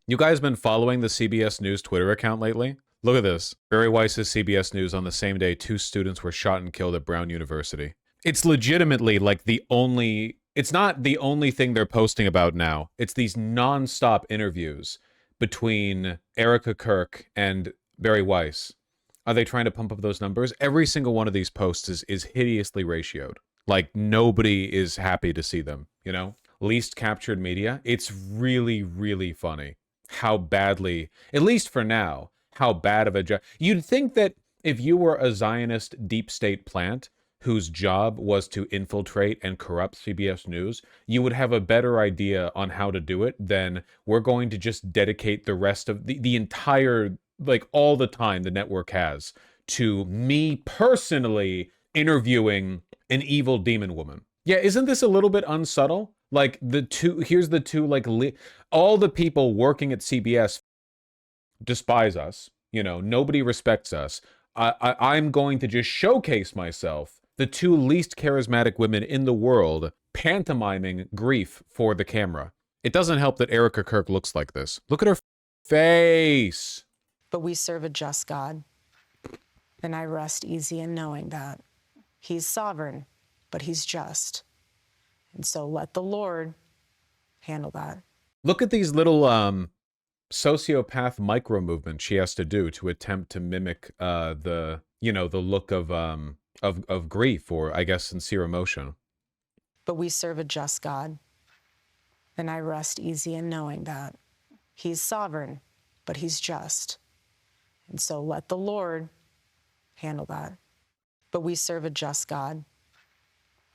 You guys been following the CBS News Twitter account lately? Look at this. Barry Weiss's CBS News on the same day 2 students were shot and killed at Brown University. It's legitimately like it's not the only thing they're posting about now. It's these non-stop interviews between Erika Kirk and Barry Weiss. Are they trying to pump up those numbers? Every single one of these posts is hideously ratioed. Like, nobody is happy to see them, you know? Least captured media. It's really, really funny how badly, at least for now, how bad of a job. You'd think that if you were a Zionist deep state plant whose job was to infiltrate and corrupt CBS News, you would have a better idea on how to do it than we're going to just dedicate the rest of the entire, like all the time the network has to me personally interviewing an evil demon woman. Yeah, isn't this a little bit unsubtle? Like here's the two, like all the people working at CBS despise us. You know, nobody respects us. I'm going to just showcase myself. The 2 least charismatic women in the world pantomiming grief for the camera. It doesn't help that Erika Kirk looks like this. Look at her face. But we serve a just God, and I rest easy in knowing that. He's sovereign, but he's just. And so let the Lord handle that. Look at these little sociopath micro movements she has to do to attempt to mimic the look of grief, or I guess sincere emotion. But we serve a just God, and I rest easy in knowing that. He's sovereign, but he's just. And so let the Lord handle that. But we serve a just God,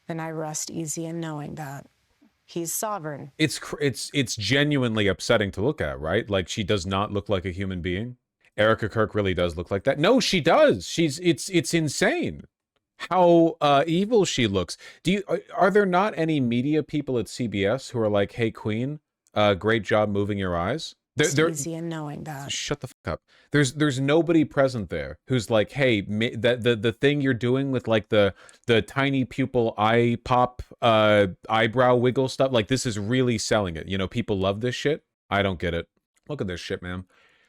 and I rest easy in knowing that. He's sovereign. It's genuinely upsetting to look at, right? Like, she does not look like a human being. Erika Kirk really does look like that. No, she does. It's insane how evil she looks. Are there not any media people at CBS who are like, "Hey, Queen, great job moving your eyes"? They're easy in knowing that. Shut the fuck up. There's nobody present there who's like, "Hey, the thing you're doing with like the tiny pupil eye pop eyebrow wiggle stuff, like this is really selling it. You know, people love this shit." I don't get it. Look at this shit, man.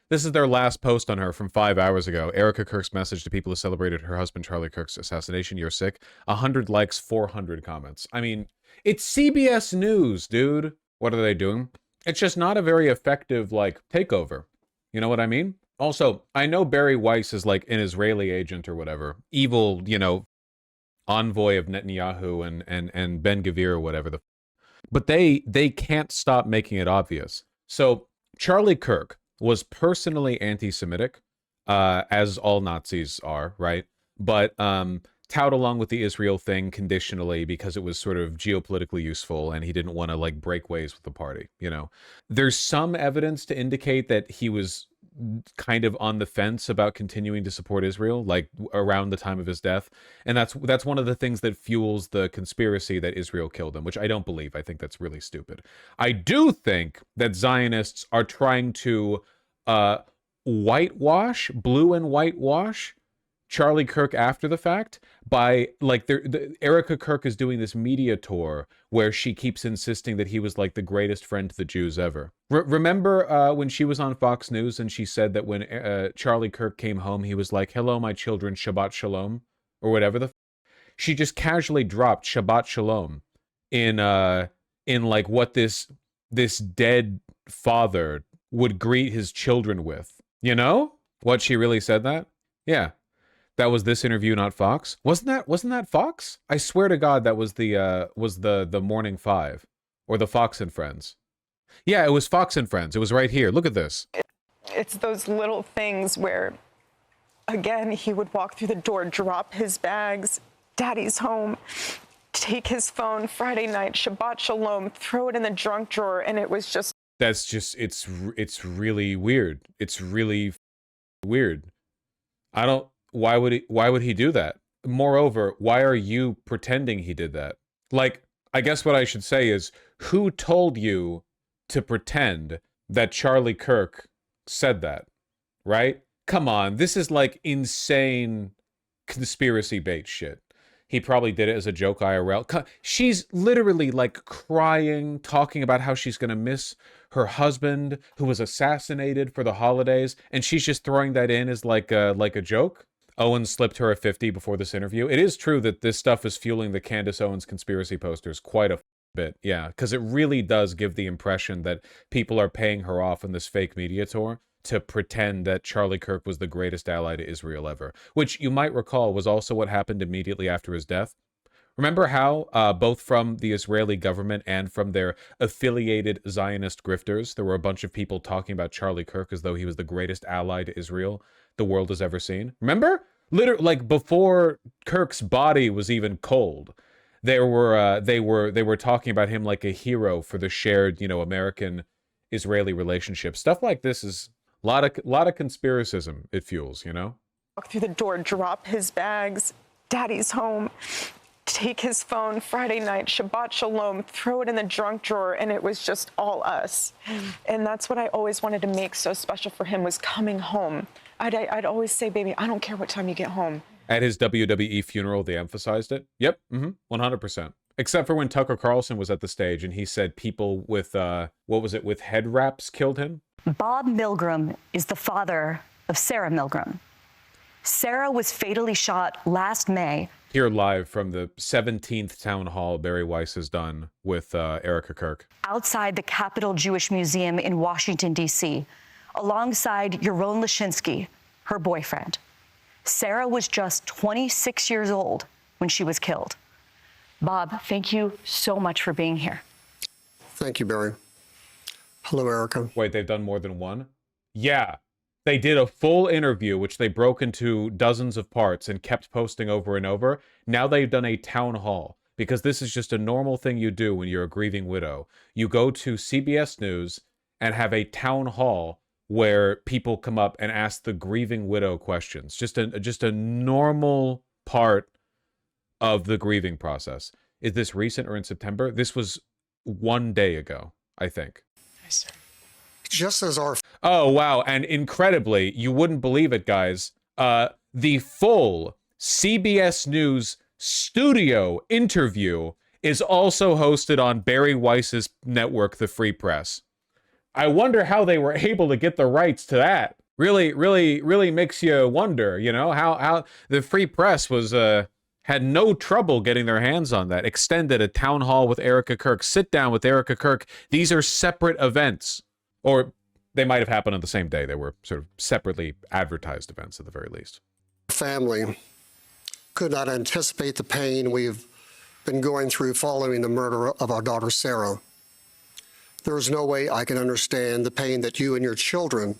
This is their last post on her from 5 hours ago. Erika Kirk's message to people who celebrated her husband Charlie Kirk's assassination. You're sick. 100 likes, 400 comments. I mean, it's CBS News, dude. What are they doing? It's just not a very effective, like, takeover. You know what I mean? Also, I know Barry Weiss is like an Israeli agent or whatever. Evil, you know, envoy of Netanyahu and Ben Gvir or whatever. But they can't stop making it obvious. So Charlie Kirk was personally anti-Semitic, as all Nazis are, right? But tout along with the Israel thing conditionally because it was sort of geopolitically useful and he didn't want to like break ways with the party, you know. There's some evidence to indicate that he was kind of on the fence about continuing to support Israel, like around the time of his death. And that's one of the things that fuels the conspiracy that Israel killed him, which I don't believe. I think that's really stupid. I do think that Zionists are trying to whitewash, blue and whitewash Charlie Kirk after the fact by like Erika Kirk is doing this media tour where she keeps insisting that he was like the greatest friend to the Jews ever. Remember when she was on Fox News and she said that when Charlie Kirk came home, he was like, "Hello, my children, Shabbat Shalom," or whatever she just casually dropped Shabbat Shalom in like what this dead father would greet his children with. You know what she really said that? Yeah. That was this interview, not Fox. Wasn't that Fox? I swear to God, that was the Morning Five, or the Fox and Friends. Yeah, it was Fox and Friends. It was right here. Look at this. It's those little things where, again, he would walk through the door, drop his bags, Daddy's home, take his phone, Friday night, Shabbat Shalom, throw it in the junk drawer, and it was just. That's just it's really weird. It's really weird. I don't. Why would he do that? Moreover, why are you pretending he did that? Like, I guess what I should say is, who told you to pretend that Charlie Kirk said that? Right? Come on, this is like insane conspiracy bait shit. He probably did it as a joke IRL. She's literally like crying, talking about how she's going to miss her husband who was assassinated for the holidays, and she's just throwing that in as like a joke. Owen slipped her a 50 before this interview. It is true that this stuff is fueling the Candace Owens conspiracy posters quite a bit. Yeah, because it really does give the impression that people are paying her off in this fake media tour to pretend that Charlie Kirk was the greatest ally to Israel ever, which you might recall was also what happened immediately after his death. Remember how, both from the Israeli government and from their affiliated Zionist grifters, there were a bunch of people talking about Charlie Kirk as though he was the greatest ally to Israel the world has ever seen? Remember? Literally, like, before Kirk's body was even cold, they were talking about him like a hero for the shared, American-Israeli relationship. Stuff like this is a lot of conspiracism it fuels, Walk through the door, drop his bags, daddy's home, take his phone Friday night, Shabbat Shalom, throw it in the junk drawer, and it was just all us. And that's what I always wanted to make so special for him, was coming home. I'd always say, baby, I don't care what time you get home. At his WWE funeral, they emphasized it. Yep, 100%. Except for when Tucker Carlson was at the stage and he said people with, with head wraps killed him. Bob Milgram is the father of Sarah Milgram. Sarah was fatally shot last May. Here live from the 17th town hall Barry Weiss has done with Erika Kirk. Outside the Capitol Jewish Museum in Washington, D.C., alongside Yaron Lashinsky, her boyfriend. Sarah was just 26 years old when she was killed. Bob, thank you so much for being here. Thank you, Barry. Hello, Erika. Wait, they've done more than one? Yeah. They did a full interview, which they broke into dozens of parts and kept posting over and over. Now they've done a town hall, because this is just a normal thing you do when you're a grieving widow. You go to CBS News and have a town hall where people come up and ask the grieving widow questions. Just a normal part of the grieving process. Is this recent or in September? This was 1 day ago, I think. Yes, sir. Just as our... Oh, wow. And incredibly, you wouldn't believe it, guys. The full CBS News studio interview is also hosted on Barry Weiss's network, The Free Press. I wonder how they were able to get the rights to that. Really makes you wonder, how the Free Press was had no trouble getting their hands on that. Extended a town hall with Erika Kirk, sit down with Erika Kirk. These are separate events. Or they might have happened on the same day. They were sort of separately advertised events at the very least. Family could not anticipate the pain we've been going through following the murder of our daughter, Sarah. There is no way I can understand the pain that you and your children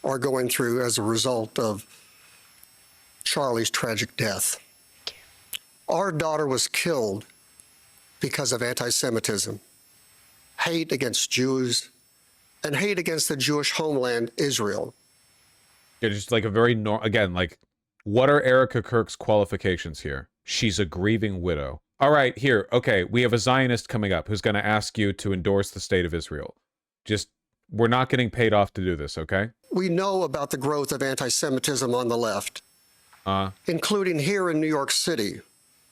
are going through as a result of Charlie's tragic death. Our daughter was killed because of anti-Semitism, hate against Jews, and hate against the Jewish homeland, Israel. Yeah, just like a very again, like, what are Erika Kirk's qualifications here? She's a grieving widow. All right, here, okay, we have a Zionist coming up who's going to ask you to endorse the state of Israel. Just, we're not getting paid off to do this, okay? We know about the growth of anti-Semitism on the left, including here in New York City,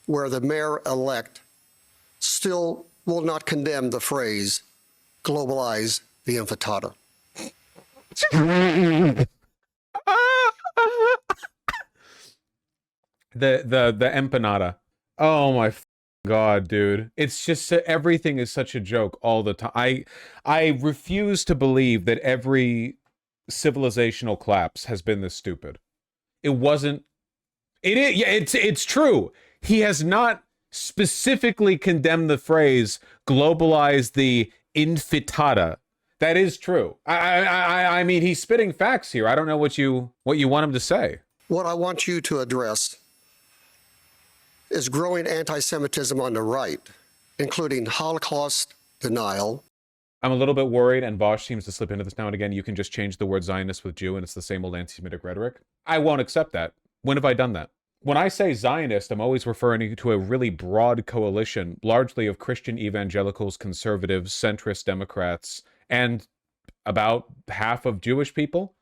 where the mayor-elect still will not condemn the phrase, globalize the intifada. the empanada. Oh my God, dude. It's just, everything is such a joke all the time. I refuse to believe that every civilizational collapse has been this stupid. It wasn't. It is. Yeah, it's true. He has not specifically condemned the phrase globalize the intifada. That is true. I mean, he's spitting facts here. I don't know what you want him to say. What I want you to address is growing anti-Semitism on the right, including Holocaust denial. I'm a little bit worried, and Bosch seems to slip into this now and again. You can just change the word Zionist with Jew, and it's the same old anti-Semitic rhetoric. I won't accept that. When have I done that? When I say Zionist, I'm always referring to a really broad coalition, largely of Christian evangelicals, conservatives, centrist Democrats, and about half of Jewish people.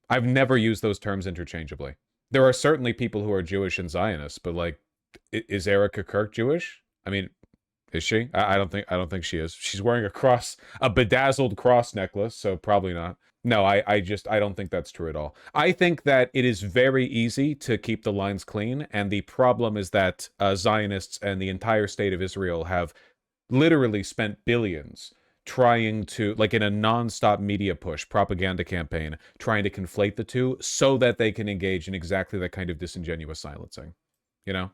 I've never used those terms interchangeably. There are certainly people who are Jewish and Zionists, but like, Is Erika Kirk Jewish? I mean, is she? I don't think she is. She's wearing a cross, a bedazzled cross necklace, so probably not. No, I don't think that's true at all. I think that it is very easy to keep the lines clean, and the problem is that Zionists and the entire state of Israel have literally spent billions trying to, like in a non-stop media push, propaganda campaign, trying to conflate the two so that they can engage in exactly that kind of disingenuous silencing. You know?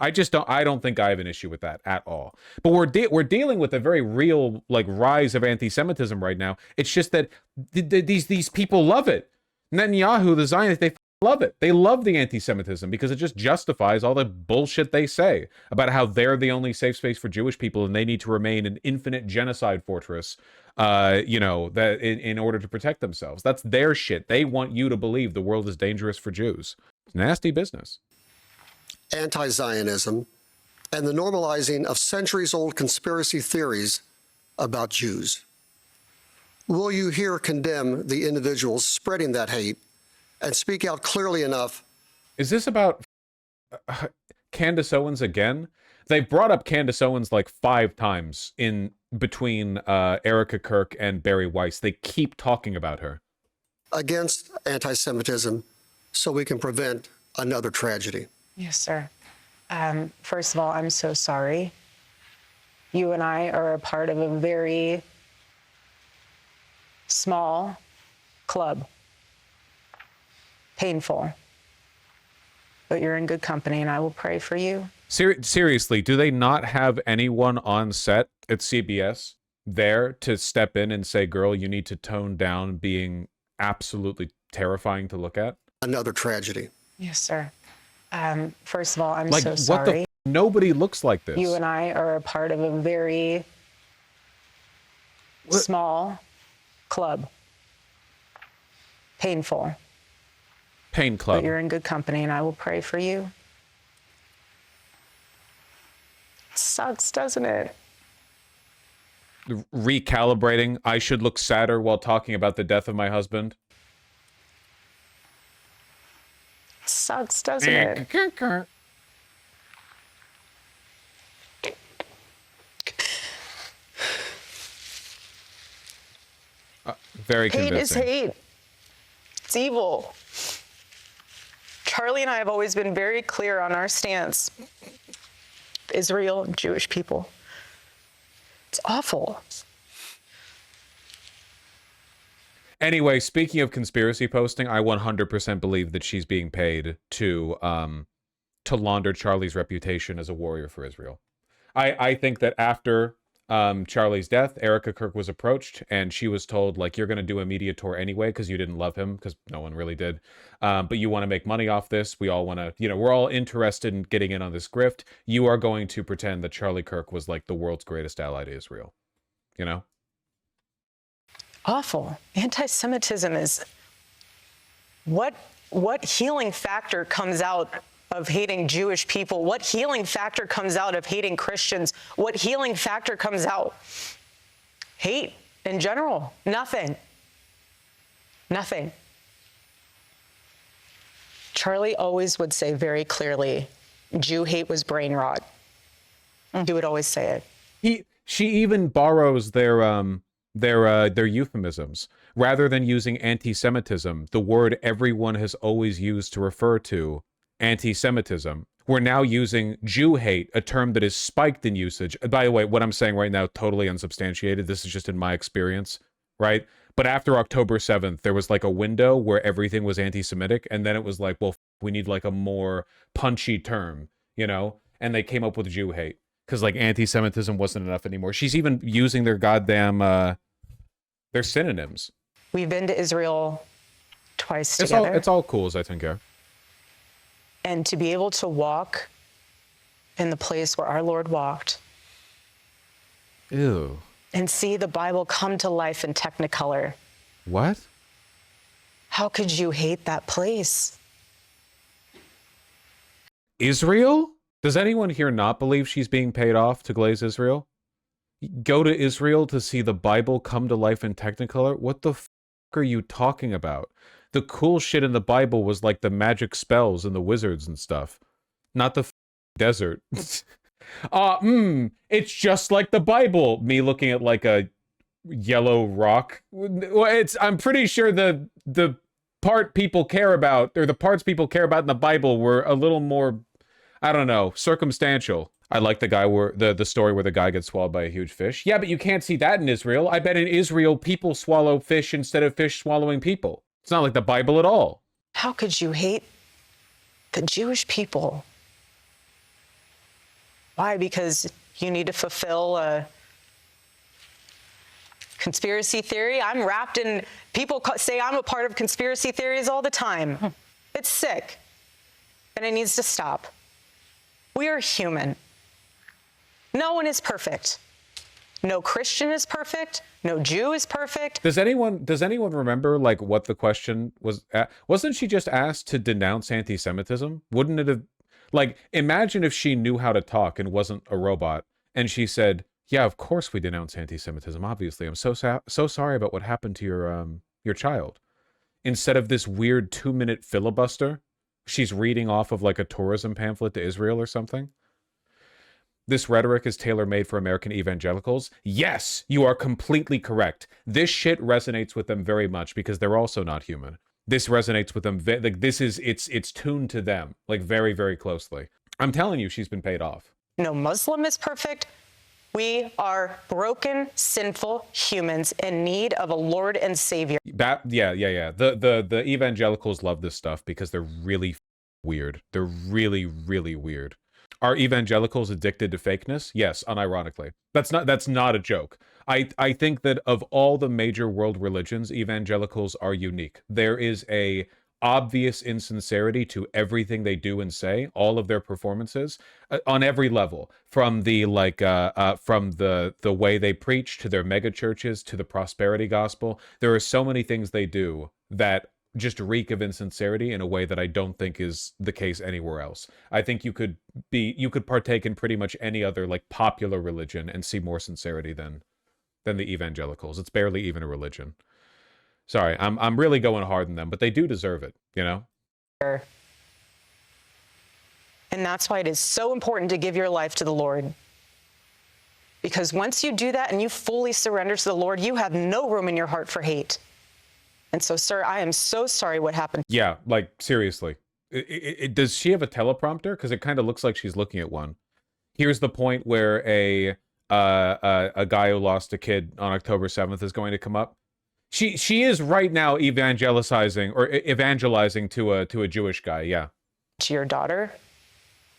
I don't think I have an issue with that at all. But we're dealing with a very real like rise of anti-Semitism right now. It's just that these people love it. Netanyahu, the Zionists, they love it. They love the anti-Semitism because it just justifies all the bullshit they say about how they're the only safe space for Jewish people and they need to remain an infinite genocide fortress, you know, that in order to protect themselves. That's their shit. They want you to believe the world is dangerous for Jews. It's nasty business. Anti-Zionism, and the normalizing of centuries-old conspiracy theories about Jews. Will you here condemn the individuals spreading that hate and speak out clearly enough? Is this about Candace Owens again? They've brought up Candace Owens like 5 times in between Erika Kirk and Barry Weiss. They keep talking about her. Against anti-Semitism so we can prevent another tragedy. Yes, sir. First of all, I'm so sorry. You and I are a part of a very small club. Painful. But you're in good company, and I will pray for you. Seriously, do they not have anyone on set at CBS there to step in and say, girl, you need to tone down being absolutely terrifying to look at? Another tragedy. Yes, sir. First of all, I'm like, so what sorry. Nobody looks like this. You and I are a part of a very small club. Painful. Pain club. But you're in good company, and I will pray for you. It sucks, doesn't it? Recalibrating. I should look sadder while talking about the death of my husband. It sucks, doesn't it? Very Hate convincing. is hate. It's evil. Charlie and I have always been very clear on our stance. Israel and Jewish people. It's awful. Anyway, speaking of conspiracy posting, I 100% believe that she's being paid to launder Charlie's reputation as a warrior for Israel. I think that after Charlie's death, Erika Kirk was approached and she was told, like, you're going to do a media tour anyway because you didn't love him, because no one really did. But you want to make money off this. We all want to, you know, we're all interested in getting in on this grift. You are going to pretend that Charlie Kirk was like the world's greatest ally to Israel. You know? Awful. Anti-Semitism is what healing factor comes out of hating Jewish people? What healing factor comes out of hating Christians? What healing factor comes out? Hate in general. Nothing. Nothing. Charlie always would say very clearly, Jew hate was brain rot. He would always say it. She even borrows their euphemisms. Rather than using anti-Semitism, the word everyone has always used to refer to anti-Semitism, we're now using Jew hate, a term that is spiked in usage. By the way, what I'm saying right now, totally unsubstantiated. This is just in my experience, right? But after October 7th, there was like a window where everything was anti-Semitic, and then it was like, well, we need like a more punchy term, you know? And they came up with Jew hate, because like anti-Semitism wasn't enough anymore. She's even using their goddamn, their synonyms. We've been to Israel twice together. It's all cool as I think, yeah. And to be able to walk in the place where our Lord walked. Ew. And see the Bible come to life in Technicolor. What? How could you hate that place? Israel? Does anyone here not believe she's being paid off to glaze Israel? Go to Israel to see the Bible come to life in Technicolor? What the f*** are you talking about? The cool shit in the Bible was like the magic spells and the wizards and stuff. Not the desert. It's just like the Bible. Me looking at like a yellow rock. Well, I'm pretty sure the part people care about, or the parts people care about in the Bible, were a little more, I don't know, circumstantial. I like the guy where the story where the guy gets swallowed by a huge fish. Yeah, but you can't see that in Israel. I bet in Israel people swallow fish instead of fish swallowing people. It's not like the Bible at all. How could you hate the Jewish people? Why? Because you need to fulfill a conspiracy theory? I'm wrapped in, people say I'm a part of conspiracy theories all the time. It's sick, and it needs to stop. We are human. No one is perfect. No Christian is perfect. No Jew is perfect. Does anyone remember like what the question was? Wasn't she just asked to denounce anti-Semitism? Wouldn't it have, like, imagine if she knew how to talk and wasn't a robot, and she said, "Yeah, of course we denounce anti-Semitism. Obviously, I'm so sorry about what happened to your child." Instead of this weird 2-minute filibuster, she's reading off of like a tourism pamphlet to Israel or something. This rhetoric is tailor-made for American evangelicals. Yes, you are completely correct. This shit resonates with them very much because they're also not human. This resonates with them. Like, it's tuned to them, like, very, very closely. I'm telling you, she's been paid off. No Muslim is perfect. We are broken, sinful humans in need of a Lord and Savior. Yeah. The evangelicals love this stuff because they're really weird. They're really, really weird. Are evangelicals addicted to fakeness? Yes, unironically. That's not a joke. I think that of all the major world religions, evangelicals are unique. There is a obvious insincerity to everything they do and say, all of their performances, on every level, from the from the way they preach, to their mega churches, to the prosperity gospel. There are so many things they do that just reek of insincerity in a way that I don't think is the case anywhere else. I think you could partake in pretty much any other like popular religion and see more sincerity than the evangelicals. It's barely even a religion. Sorry, I'm really going hard on them, but they do deserve it, you know? And that's why it is so important to give your life to the Lord. Because once you do that and you fully surrender to the Lord, you have no room in your heart for hate. And so, sir, I am so sorry what happened. Yeah, like, seriously. Does she have a teleprompter? Because it kind of looks like she's looking at one. Here's the point where a guy who lost a kid on October 7th is going to come up. She is right now evangelizing to a Jewish guy, yeah. To your daughter.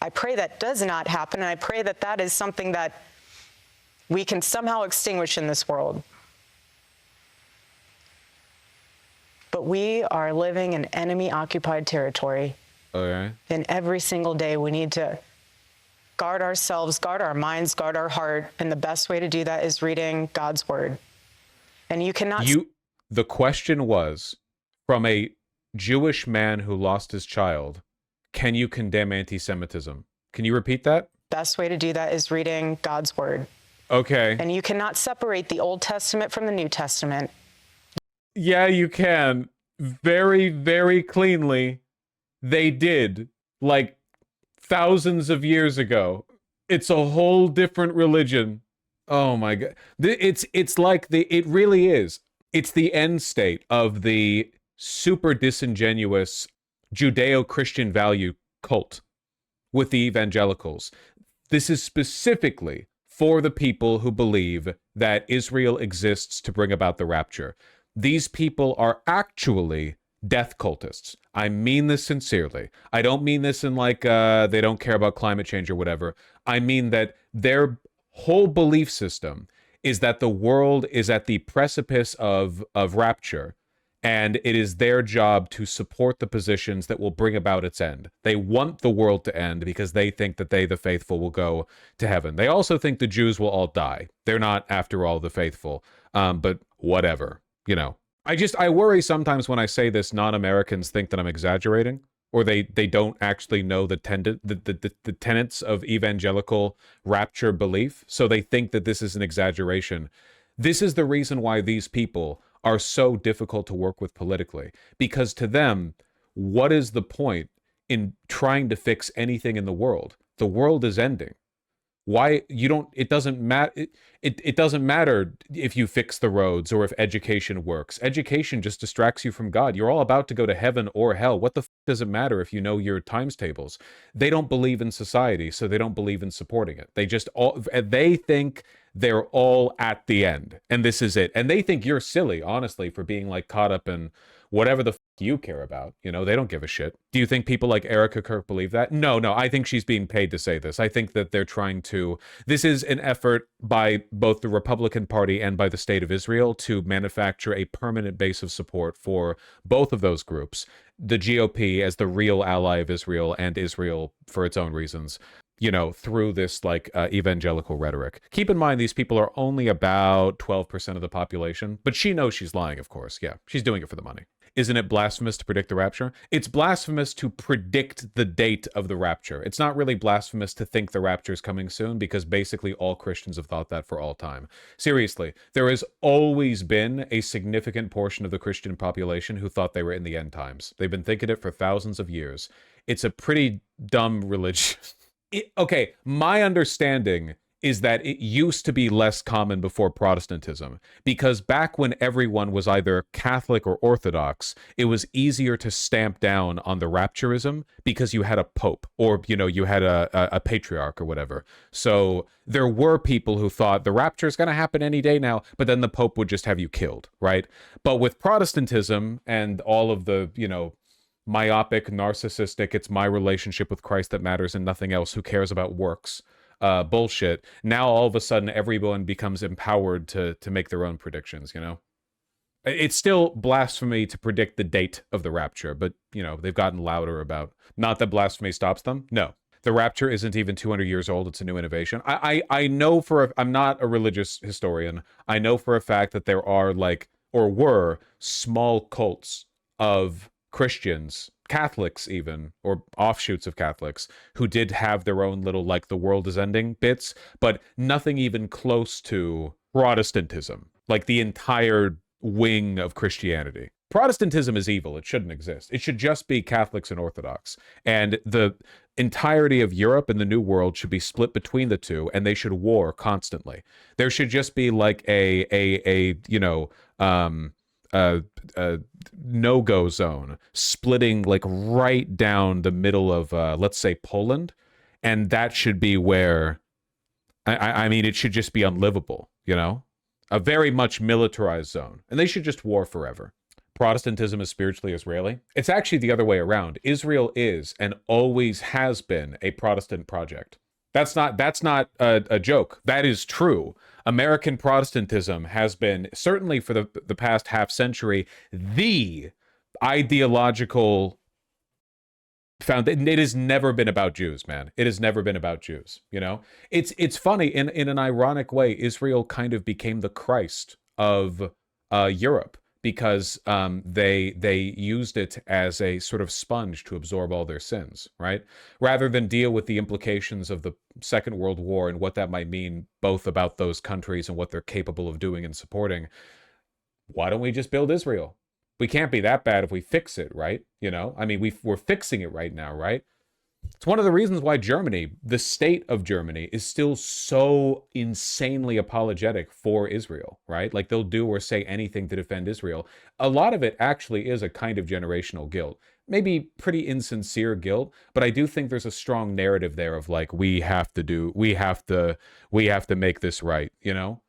I pray that does not happen, and I pray that that is something that we can somehow extinguish in this world. But we are living in enemy-occupied territory. Okay. And every single day we need to guard ourselves, guard our minds, guard our heart. And the best way to do that is reading God's word. And you cannot... The question was, from a Jewish man who lost his child, can you condemn anti-Semitism? Can you repeat that? Best way to do that is reading God's word. Okay. And you cannot separate the Old Testament from the New Testament. Yeah, you can. Very, very cleanly. They did. Like, thousands of years ago. It's a whole different religion. Oh my God. It's like it really is. It's the end state of the super disingenuous Judeo-Christian value cult with the evangelicals. This is specifically for the people who believe that Israel exists to bring about the rapture. These people are actually death cultists. I mean this sincerely. I don't mean this in like they don't care about climate change or whatever. I mean that their whole belief system is that the world is at the precipice of rapture, and it is their job to support the positions that will bring about its end. They want the world to end because they think that they, the faithful, will go to heaven. They also think the Jews will all die. They're not, after all, the faithful. But whatever, you know. I worry sometimes when I say this, non-Americans think that I'm exaggerating, or they don't actually know the tenets of evangelical rapture belief, so they think that this is an exaggeration. This is the reason why these people are so difficult to work with politically, because to them, what is the point in trying to fix anything in the world? The world is ending. Why you don't, it doesn't matter. It doesn't matter if you fix the roads or if education works. Education just distracts you from God. You're all about to go to heaven or hell. What the does it matter if you know your times tables? They don't believe in society, so they don't believe in supporting it. They think they're all at the end and this is it. And they think you're silly, honestly, for being like caught up in whatever the you care about. You know, they don't give a shit. Do you think people like Erika Kirk believe that? No, I think she's being paid to say this. I think that they're trying to, this is an effort by both the Republican Party and by the state of Israel to manufacture a permanent base of support for both of those groups. The GOP as the real ally of Israel and Israel for its own reasons, you know, through this like evangelical rhetoric. Keep in mind, these people are only about 12% of the population, but she knows she's lying, of course. Yeah, she's doing it for the money. Isn't it blasphemous to predict the rapture? It's blasphemous to predict the date of the rapture. It's not really blasphemous to think the rapture is coming soon, because basically all Christians have thought that for all time. Seriously, there has always been a significant portion of the Christian population who thought they were in the end times. They've been thinking it for thousands of years. It's a pretty dumb religion. Okay, my understanding is that it used to be less common before Protestantism, because back when everyone was either Catholic or Orthodox, it was easier to stamp down on the rapturism because you had a pope, or, you know, you had a patriarch or whatever. So there were people who thought the rapture is going to happen any day now, but then the pope would just have you killed, right? But with Protestantism and all of the, you know, myopic, narcissistic, it's my relationship with Christ that matters and nothing else, who cares about works, bullshit. Now all of a sudden everyone becomes empowered to make their own predictions, you know? It's still blasphemy to predict the date of the rapture, but, you know, they've gotten louder about, not that blasphemy stops them. No. The rapture isn't even 200 years old. It's a new innovation. I know I'm not a religious historian. I know for a fact that there are like, or were, small cults of Christians, Catholics even, or offshoots of Catholics, who did have their own little, like, the world is ending bits, but nothing even close to Protestantism, like the entire wing of Christianity. Protestantism is evil. It shouldn't exist. It should just be Catholics and Orthodox. And the entirety of Europe and the New World should be split between the two, and they should war constantly. There should just be like a no-go zone splitting like right down the middle of let's say Poland, and that should be where I mean it should just be unlivable, you know, a very much militarized zone, and they should just war forever. Protestantism is spiritually Israeli. It's actually the other way around. Israel is and always has been a Protestant project. That's not a joke. That is true. American Protestantism has been, certainly for the past half century, the ideological foundation. It has never been about Jews, man. It has never been about Jews, you know? It's funny, in an ironic way, Israel kind of became the Christ of Europe, because they used it as a sort of sponge to absorb all their sins, right? Rather than deal with the implications of the Second World War and what that might mean both about those countries and what they're capable of doing and supporting, why don't we just build Israel? We can't be that bad if we fix it, right? You know, I mean, we're fixing it right now, right? It's one of the reasons why Germany, the state of Germany, is still so insanely apologetic for Israel, right? Like, they'll do or say anything to defend Israel. A lot of it actually is a kind of generational guilt. Maybe pretty insincere guilt, but I do think there's a strong narrative there of like, we have to make this right, you know?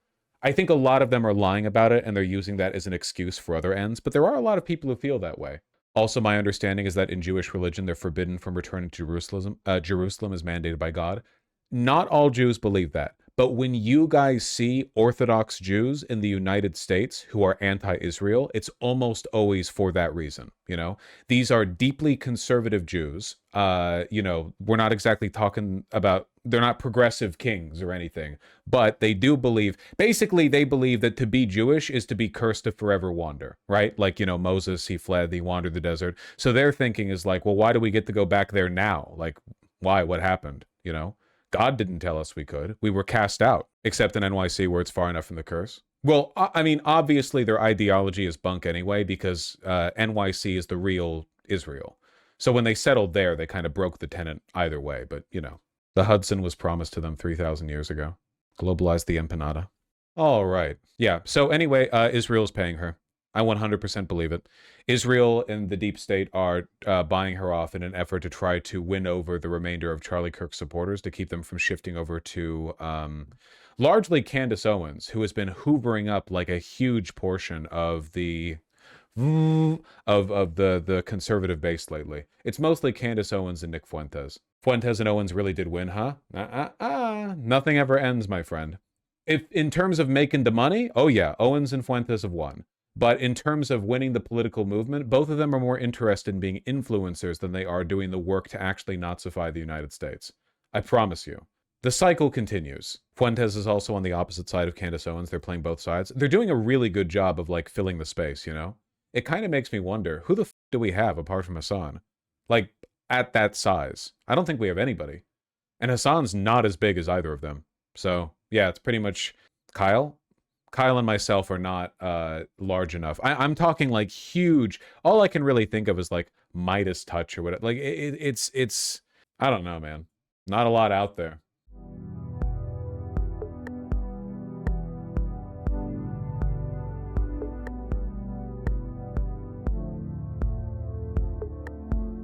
I think a lot of them are lying about it and they're using that as an excuse for other ends, but there are a lot of people who feel that way. Also, my understanding is that in Jewish religion, they're forbidden from returning to Jerusalem. Jerusalem is mandated by God. Not all Jews believe that. But when you guys see Orthodox Jews in the United States who are anti-Israel, it's almost always for that reason, you know? These are deeply conservative Jews. You know, we're not exactly talking about, they're not progressive kings or anything, but they do believe, basically they believe that to be Jewish is to be cursed to forever wander, right? Like, you know, Moses, he fled, he wandered the desert. So their thinking is like, well, why do we get to go back there now? Like, why? What happened? You know? God didn't tell us we could. We were cast out, except in NYC where it's far enough from the curse. Well, I mean, obviously their ideology is bunk anyway, because NYC is the real Israel. So when they settled there, they kind of broke the tenant either way, but, you know. The Hudson was promised to them 3,000 years ago. Globalize the empanada. All right. Yeah. So anyway, Israel's paying her. I 100% believe it. Israel and the deep state are buying her off in an effort to try to win over the remainder of Charlie Kirk's supporters to keep them from shifting over to largely Candace Owens, who has been hoovering up like a huge portion of the the conservative base lately. It's mostly Candace Owens and Nick Fuentes. Fuentes and Owens really did win, huh? Nothing ever ends, my friend. If in terms of making the money, oh yeah, Owens and Fuentes have won. But in terms of winning the political movement, both of them are more interested in being influencers than they are doing the work to actually Nazify the United States. I promise you. The cycle continues. Fuentes is also on the opposite side of Candace Owens. They're playing both sides. They're doing a really good job of like filling the space, you know? It kind of makes me wonder, who the f do we have apart from Hassan? Like, at that size. I don't think we have anybody. And Hassan's not as big as either of them. So, yeah, it's pretty much Kyle. Kyle and myself are not large enough. I'm talking like huge. All I can really think of is like Midas touch or whatever. Like it's I don't know, man. Not a lot out there.